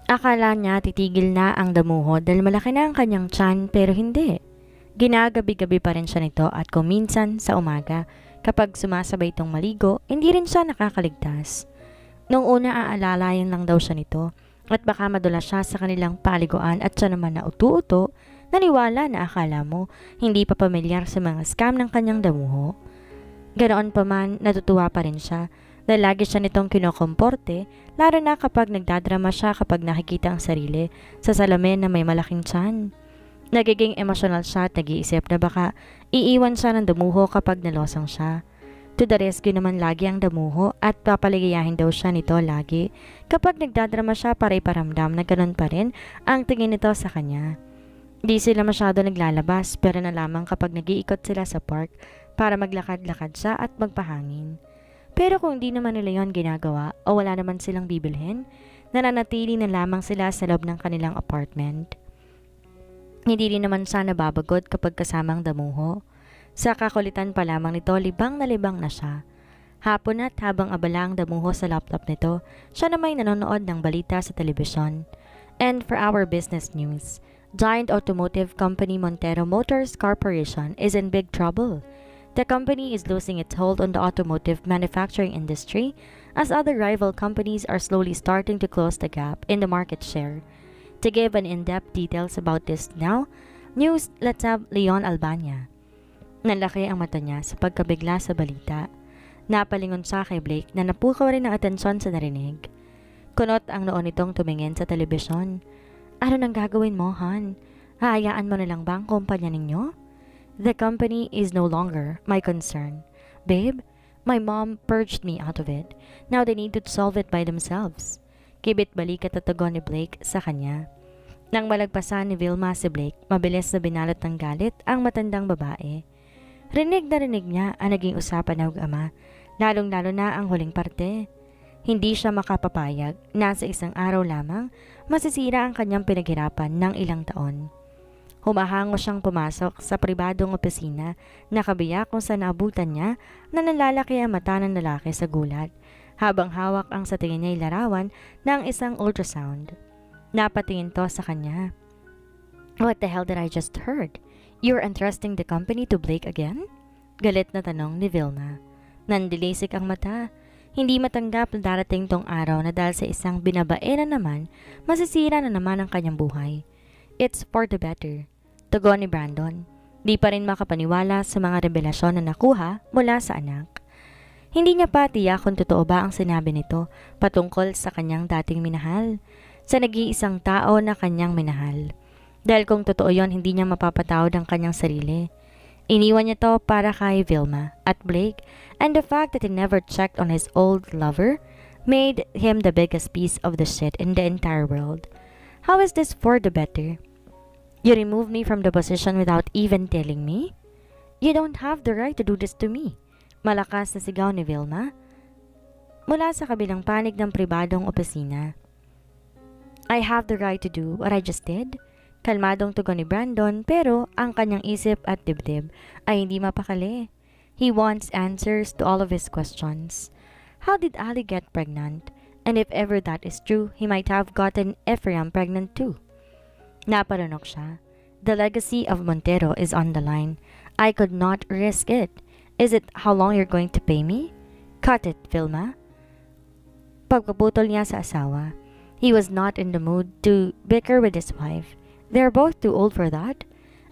Akala niya titigil na ang damuho dahil malaki na ang kanyang tiyan pero hindi. Ginagabi-gabi pa rin siya nito at kung minsan sa umaga, kapag sumasabay itong maligo, hindi rin siya nakakaligtas. Noong una aalalayan lang daw siya nito at baka madula siya sa kanilang paliguan at siya naman na utu-uto, naniwala na akala mo hindi pa pamilyar sa mga scam ng kanyang damuho. Ganoon pa man, natutuwa pa rin siya dahil lagi siya nitong kinokomporte, lalo na kapag nagdadrama siya kapag nakikita ang sarili sa salamin na may malaking tiyan. Nagiging emosyonal siya at nag-iisip na baka iiwan siya ng damuho kapag nalosang siya. To the rescue naman lagi ang damuho at papaligayahin daw siya nito lagi kapag nagdadrama siya para iparamdam na ganun pa rin ang tingin nito sa kanya. Di sila masyado naglalabas pero na lamang kapag nag-iikot sila sa park para maglakad-lakad siya at magpahangin. Pero kung di naman nila yon ginagawa o wala naman silang bibilhin, nananatili na lamang sila sa loob ng kanilang apartment. Hindi rin naman siya nababagot kapag kasamang damuho. Sa kakulitan pa lamang nito, libang na siya. Hapon at habang abala ang damuho sa laptop nito, siya na may nanonood ng balita sa telebisyon. And for our business news, giant automotive company Montero Motors Corporation is in big trouble. The company is losing its hold on the automotive manufacturing industry as other rival companies are slowly starting to close the gap in the market share. To give an in-depth details about this now, news, let's have Leon Albania. Nalaki ang mata niya sa pagkabigla sa balita. Napalingon siya kay Blake na napukaw rin ng atensyon sa narinig. Kunot ang noon nitong tumingin sa telebisyon. Ano nang gagawin mo, Han? Hayaan mo na lang ba ang kumpanya ninyo? The company is no longer my concern. Babe, my mom purged me out of it. Now they need to solve it by themselves. Kibit-balik at tatagon ni Blake sa kanya. Nang malagpasan ni Vilma si Blake, mabilis na binalot ng galit ang matandang babae. Rinig na rinig niya ang naging usapan ng ama, lalong-lalo na ang huling parte. Hindi siya makapapayag na sa isang araw lamang masisira ang kanyang pinaghirapan ng ilang taon. Humahango siyang pumasok sa pribadong opisina na kabiyak kung saan naabutan niya na nalalaki ang mata ng lalaki sa gulat habang hawak ang sa tingin niya'y larawan ng isang ultrasound. Napatingin to sa kanya. What the hell did I just heard? You're entrusting the company to Blake again? Galit na tanong ni Vilma. Nandilisik ang mata. Hindi matanggap na darating tong araw na dahil sa isang binabae na naman, masisira na naman ang kanyang buhay. It's for the better. Tugon ni Brandon. Di pa rin makapaniwala sa mga revelasyon na nakuha mula sa anak. Hindi niya pa tiyak kung totoo ba ang sinabi nito patungkol sa kanyang dating minahal, sa nag-iisang tao na kanyang minahal. Dahil kung totoo yon, hindi niya mapapatawad ang kanyang sarili. Iniwan niya to para kay Vilma at Blake, and the fact that he never checked on his old lover made him the biggest piece of the shit in the entire world. How is this for the better? You remove me from the position without even telling me? You don't have the right to do this to me. Malakas na sigaw ni Vilma mula sa kabilang panig ng pribadong opisina. I have the right to do what I just did? Kalmadong tugon ni Brandon pero ang kanyang isip at dibdib ay hindi mapakali. He wants answers to all of his questions. How did Ali get pregnant? And if ever that is true, he might have gotten Ephraim pregnant too. Naparunok siya. The legacy of Montero is on the line. I could not risk it. Is it how long you're going to pay me? Cut it, Vilma. Pagpaputol niya sa asawa. He was not in the mood to bicker with his wife. They're both too old for that.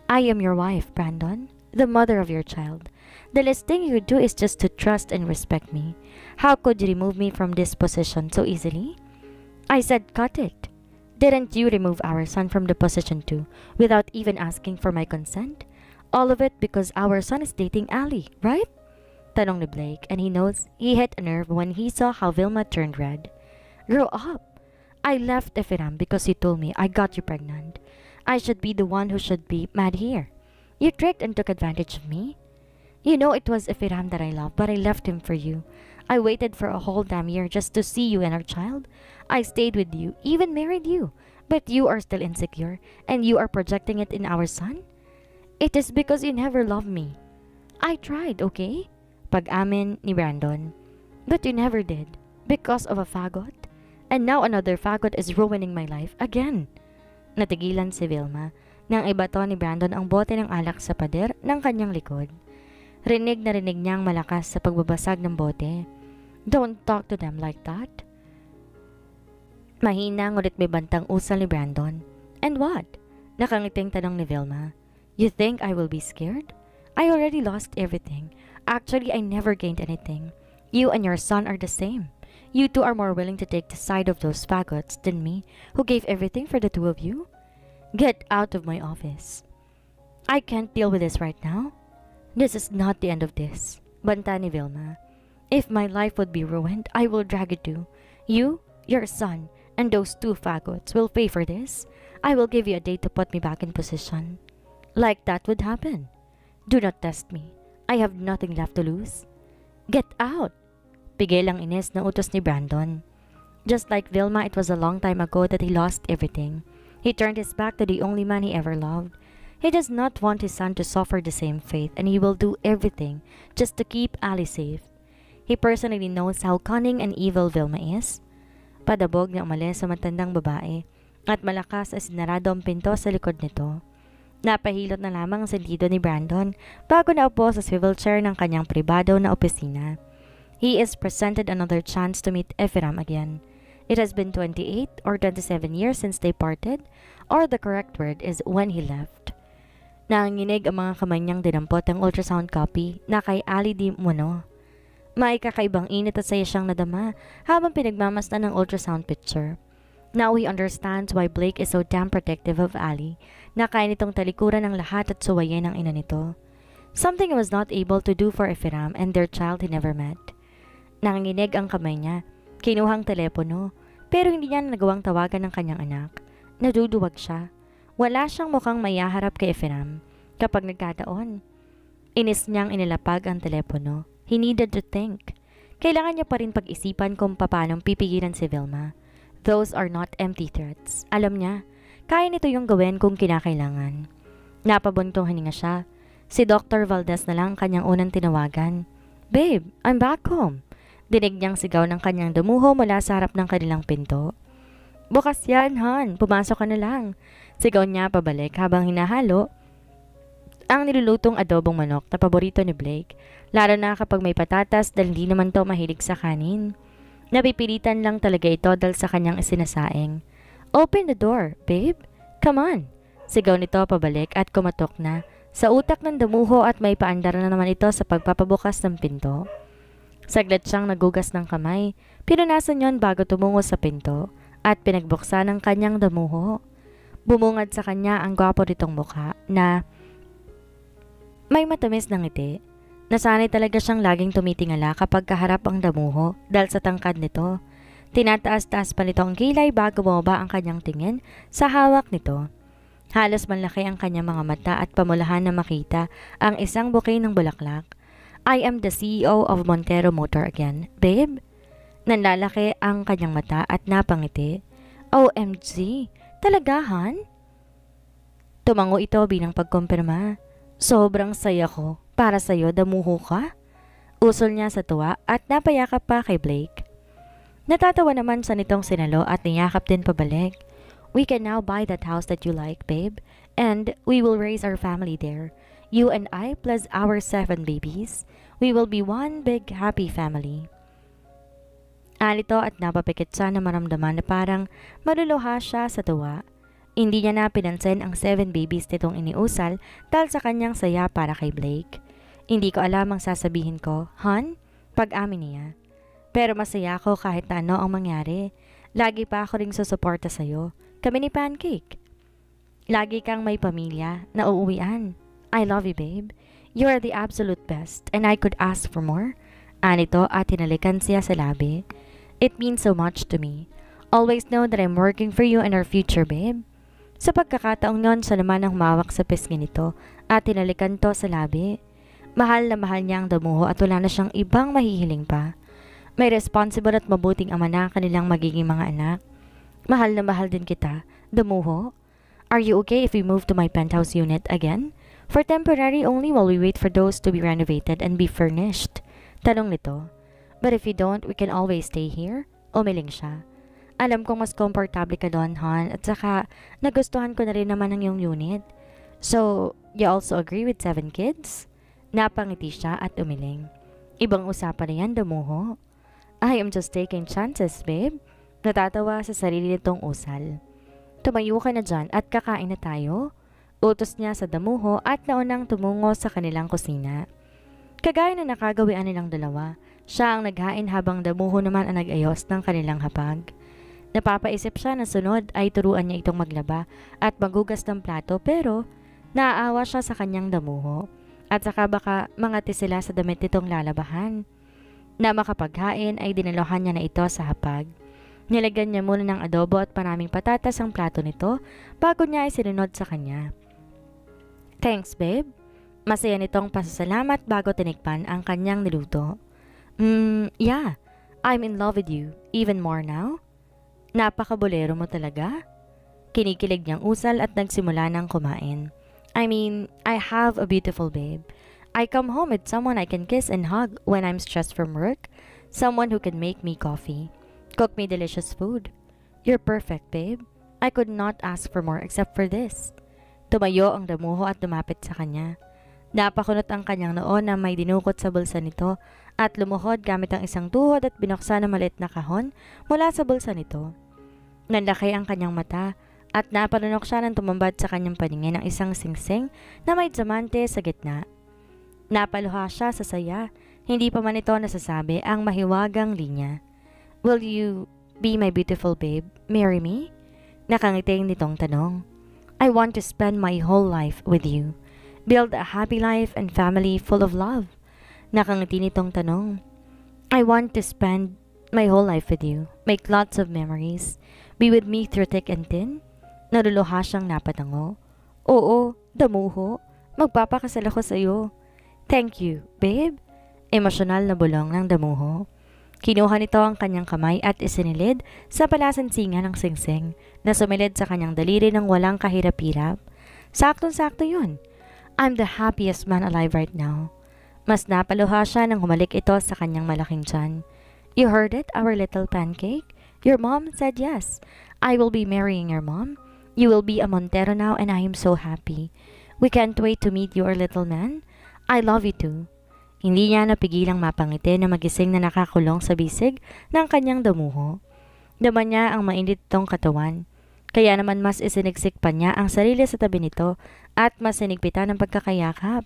I am your wife, Brandon, the mother of your child. The least thing you do is just to trust and respect me. How could you remove me from this position so easily? I said cut it. Didn't you remove our son from the position too, without even asking for my consent? All of it because our son is dating Ali, right? Tanong ni Blake, and he knows he hit a nerve when he saw how Vilma turned red. Grow up. I left Ephraim because you told me I got you pregnant. I should be the one who should be mad here. You tricked and took advantage of me. You know it was Ephraim that I loved, but I left him for you. I waited for a whole damn year just to see you and our child. I stayed with you, even married you. But you are still insecure, and you are projecting it in our son? It is because you never loved me. I tried, okay? Pag-amin ni Brandon. But you never did, because of a fagot. And now another fagot is ruining my life again. Natigilan si Vilma nang ibato ni Brandon ang bote ng alak sa pader ng kanyang likod. Rinig na rinig niyang malakas sa pagbabasag ng bote. Don't talk to them like that. Mahina ngunit may bantang usal ni Brandon. And what? Nakangiting tanong ni Vilma. You think I will be scared? I already lost everything. Actually, I never gained anything. You and your son are the same. You two are more willing to take the side of those fagots than me, who gave everything for the two of you. Get out of my office. I can't deal with this right now. This is not the end of this. Banta ni Vilma. If my life would be ruined, I will drag it to. You, your son, and those two fagots will pay for this. I will give you a day to put me back in position. Like that would happen. Do not test me. I have nothing left to lose. Get out! Pigil ang inis na utos ni Brandon. Just like Vilma, it was a long time ago that he lost everything. He turned his back to the only man he ever loved. He does not want his son to suffer the same fate, and he will do everything just to keep Ali safe. He personally knows how cunning and evil Vilma is. Padabog na umalis sa matandang babae at malakas ay sinarado ang pinto sa likod nito. Napahilot na lamang ang sentido ni Brandon bago naupo sa swivel chair ng kanyang pribado na opisina. He is presented another chance to meet Ephraim again. It has been 28 or 27 years since they parted, or the correct word is when he left. Nanginginig ang mga kamay niyang dinampot ang ultrasound copy na kay Ali Di Muno. May kakaibang init at saya siyang nadama habang pinagmamasdan ng ultrasound picture. Now he understands why Blake is so damn protective of Ali, na kaya nitong talikuran ng lahat at suwayin ang ina nito. Something he was not able to do for Ephraim and their child he never met. Nanginginig ang kamay niya, kinuhang telepono, pero hindi niya nagawang tawagan ng kanyang anak. Naduduwag siya. Wala siyang mukhang mayaharap kay Ephraim. Kapag nagkataon, inis niyang inilapag ang telepono. He needed to think. Kailangan niya pa rin pag-isipan kung paano pipigilan si Vilma. Those are not empty threats. Alam niya, kaya nito yung gawin kung kinakailangan. Napabuntong hininga siya. Si Dr. Valdez na lang kanyang unang tinawagan. Babe, I'm back home. Dinig niyang sigaw ng kanyang damuho mula sa harap ng kanilang pinto. Bukas yan, Han. Pumasok ka na lang. Sigaw niya pabalik habang hinahalo ang nilulutong adobong manok na paborito ni Blake, lalo na kapag may patatas dahil hindi naman to mahilig sa kanin. Napipilitan lang talaga ito dahil sa kanyang isinasaing. Open the door, babe. Come on. Sigaw nito pabalik at kumatok na sa utak ng damuho at may paandar na naman ito sa pagpapabukas ng pinto. Saglit siyang nagugas ng kamay, pinunasan yon bago tumungo sa pinto at pinagbuksan ng kanyang damuho. Bumungad sa kanya ang gwapo nitong mukha na may matamis na ngiti. Nasanay talaga siyang laging tumitingala kapag kaharap ang damuho dahil sa tangkad nito. Tinataas-taas pa nito ang kilay bago bumaba ang kanyang tingin sa hawak nito. Halos manlaki ang kanyang mga mata at pamulahan na makita ang isang bouquet ng bulaklak. I am the CEO of Montero Motor again, babe. Nanlalaki ang kanyang mata at napangiti. OMG, talaga, Han? Tumango ito bilang pagkumpirma. Sobrang saya ko. Para sa'yo, damuho ka? Usol niya sa tuwa at napayakap pa kay Blake. Natatawa naman sa nitong sinalo at niyakap din pabalik. We can now buy that house that you like, babe. And we will raise our family there. You and I plus our 7 babies. We will be one big happy family. Alito at napapikit siya na maramdaman na parang maluluha siya sa tuwa. Hindi niya na pinansin ang 7 babies nitong iniusal dahil sa kanyang saya para kay Blake. Hindi ko alam ang sasabihin ko, Han, pag-amin niya. Pero masaya ako kahit na ano ang mangyari. Lagi pa ako ring susuporta sa'yo. Kami ni Pancake. Lagi kang may pamilya na uuwian. I love you, babe. You are the absolute best and I could ask for more. Anito at hinalikan siya sa labi. It means so much to me. Always know that I'm working for you and our future, babe. Sa pagkakataong yon, siya naman ang humawak sa pisngi nito at hinalikan to sa labi. Mahal na mahal niya ang damuho at wala na siyang ibang mahihiling pa. May responsible at mabuting ama na kanilang magiging mga anak. Mahal na mahal din kita, damuho. Are you okay if we move to my penthouse unit again? For temporary only while we wait for those to be renovated and be furnished. Tanong nito. But if you don't, we can always stay here. Umiling siya. Alam kong mas komportable ka doon, hon, at saka nagustuhan ko na rin naman ang iyong unit. So, you also agree with 7 kids? Napangiti siya at umiling. Ibang usapan na yan, damuho. I am just taking chances, babe. Natatawa sa sarili nitong usal. Tumayo ka na dyan at kakain na tayo. Utos niya sa damuho at naunang tumungo sa kanilang kusina. Kagaya na nakagawian nilang dalawa, siya ang naghain habang damuho naman ang nag-ayos ng kanilang hapag. Napapaisip siya na sunod ay turuan niya itong maglaba at maghugas ng plato pero naaawa siya sa kanyang damuho at saka baka mangati sila sa damit nitong lalabahan. Na makapaghain ay dinaluhan niya na ito sa hapag. Nilagyan niya muna ng adobo at maraming patatas ang plato nito bago niya ay sinunod sa kanya. Thanks, babe. Masaya nitong pasasalamat bago tinikpan ang kanyang niluto. Yeah. I'm in love with you. Even more now. Napakabolero mo talaga. Kinikilig niyang usal at nagsimula ng kumain. I mean, I have a beautiful babe. I come home with someone I can kiss and hug when I'm stressed from work. Someone who can make me coffee. Cook me delicious food. You're perfect, babe. I could not ask for more except for this. Tumayo ang damuho at lumapit sa kanya. Napakunot ang kanyang noo na may dinukot sa bulsa nito at lumuhod gamit ang isang tuhod at binuksan ang maliit na kahon mula sa bulsa nito. Nanlaki ang kanyang mata at napalunok siya nang tumambad sa kanyang paningin ang isang singsing na may diamante sa gitna. Napaluha siya sa saya, hindi pa man ito nasasabi ang mahiwagang linya. Will you be my beautiful babe? Marry me? Nakangiting nitong tanong. I want to spend my whole life with you. Build a happy life and family full of love. Nakangiti nitong tanong. I want to spend my whole life with you. Make lots of memories. Be with me through thick and thin. Naluluha siyang napatango. Oo, damuho. Magpapakasal ako sa iyo. Thank you, babe. Emosyonal na bulong ng damuho. Kinuha nito ang kanyang kamay at isinilid sa palasansingan ng singsing na sumilid sa kanyang daliri ng walang kahirap-hirap. Saktong-sakto yun. I'm the happiest man alive right now. Mas napaluha siya nang humalik ito sa kanyang malaking tiyan. You heard it, our little pancake? Your mom said yes. I will be marrying your mom. You will be a Montero now and I am so happy. We can't wait to meet your little man. I love you too. Hindi niya napigilang mapangiti na magising na nakakulong sa bisig ng kanyang damuho. Daman niya ang mainit itong katawan. Kaya naman mas isinigsik pa niya ang sarili sa tabi nito at mas sinigpitan ng pagkakayakap.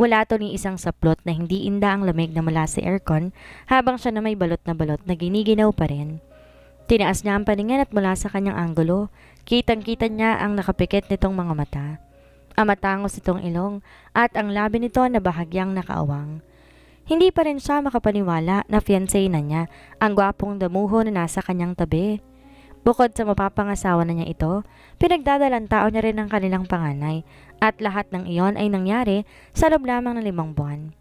Wala to ni isang saplot na hindi inda ang lamig na mula sa aircon habang siya na may balot na giniginaw pa rin. Tinaas niya ang paningin at mula sa kanyang anggulo, kitang-kita niya ang nakapikit nitong mga mata. Ang matangos itong ilong at ang labi nito na bahagyang nakaawang. Hindi pa rin siya makapaniwala na fiancé na niya ang gwapong damuho na nasa kanyang tabi. Bukod sa mapapangasawa na niya ito, pinagdadalang tao niya rin ang kanilang panganay at lahat ng iyon ay nangyari sa loob lamang ng 5 buwan.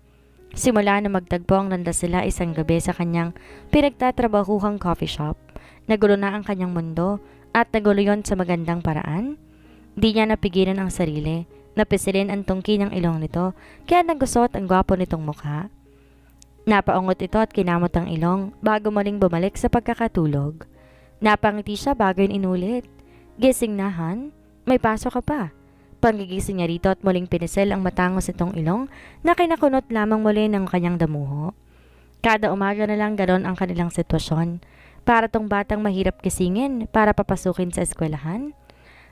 Simula na magtagpo ang landas sila isang gabi sa kanyang pinagtatrabahuhang coffee shop, nagulo na ang kanyang mundo at nagulo yon sa magandang paraan. Di niya napigilan ang sarili, napisilin ang tungki ng ilong nito kaya nagusot ang gwapo nitong mukha. Napaungot ito at kinamot ang ilong bago muling bumalik sa pagkakatulog. Napangiti siya bago yun inulit. Gising na, Han? May pasok ka pa. Panggigising niya rito at muling pinisil ang matangos nitong ilong na kinakunot lamang muli ng kanyang damuho. Kada umaga na lang ganon ang kanilang sitwasyon. Para tong batang mahirap gisingin para papasukin sa eskwelahan.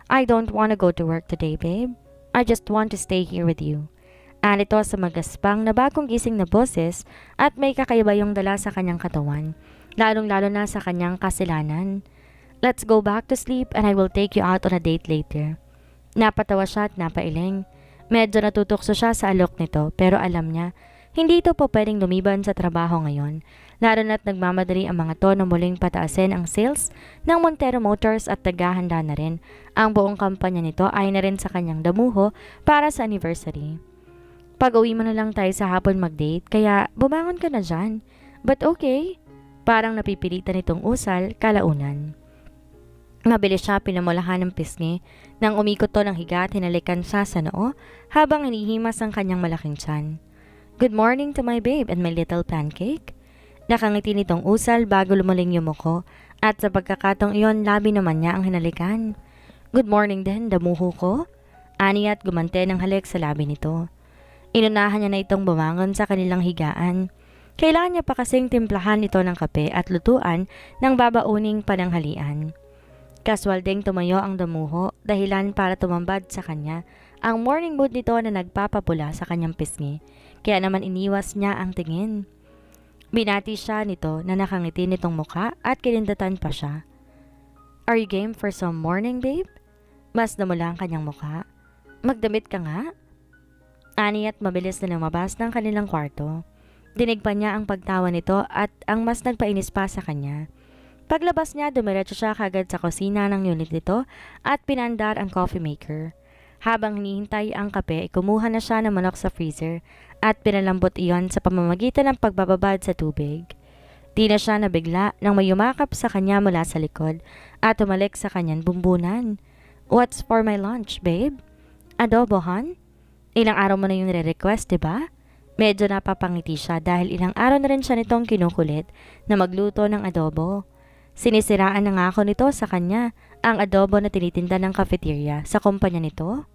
I don't want to go to work today, babe. I just want to stay here with you. Alito sa magaspang na bagong gising na boses at may kakaiba yung dala sa kanyang katawan, lalong-lalo na sa kanyang kasilanan. Let's go back to sleep and I will take you out on a date later. Napatawa siya at napailing. Medyo natutokso siya sa alok nito pero alam niya, hindi ito po pwedeng lumiban sa trabaho ngayon, lalo na't nagmamadali ang mga to na muling pataasin ang sales ng Montero Motors at tagahanda na rin. Ang buong kampanya nito ay na rin sa kanyang damuho para sa anniversary. Pag-uwi mo na lang tayo sa hapon mag-date kaya bumangon ka na dyan. But okay, parang napipilitan itong usal kalaunan. Mabilis siya pinamulahan ng pisngi nang umikot to ng higa at hinalikan siya sa noo habang hinihimas ang kanyang malaking tiyan. Good morning to my babe and my little pancake. Nakangiti nitong usal bago lumuling yung muko At sa pagkakataong iyon, labi naman niya ang hinalikan. Good morning din, damuho ko. Ani at gumante ng halik sa labi nito. Inunahan niya na itong bumangon sa kanilang higaan. Kailangan niya pa kasing timplahan ito ng kape at lutuan ng babauning pananghalian. Kaswal ding tumayo ang damuho dahilan para tumambad sa kanya ang morning mood nito na nagpapapula sa kanyang pisngi. Kaya naman iniwas niya ang tingin. Binati siya nito na nakangiti nitong mukha at kinindatan pa siya. Are you game for some morning, babe? Mas namula ang kanyang mukha. Magdamit ka nga? Ani at mabilis na lumabas ng kanilang kwarto. Dinig pa niya ang pagtawa nito at ang mas nagpainis pa sa kanya. Paglabas niya, dumiretso siya kagad sa kusina ng unit nito at pinandar ang coffee maker. Habang hinihintay ang kape, kumuha na siya ng manok sa freezer at pinalambot iyon sa pamamagitan ng pagbababad sa tubig. Di na siya nabigla nang may yumakap sa kanya mula sa likod at tumalik sa kanyang bumbunan. What's for my lunch, babe? Adobo, hon? Ilang araw mo na yung re-request, diba? Medyo napapangiti siya dahil ilang araw na rin siya nitong kinukulit na magluto ng adobo. Sinisiraan na nga ako nito sa kanya ang adobo na tinitinda ng cafeteria sa kumpanya nito.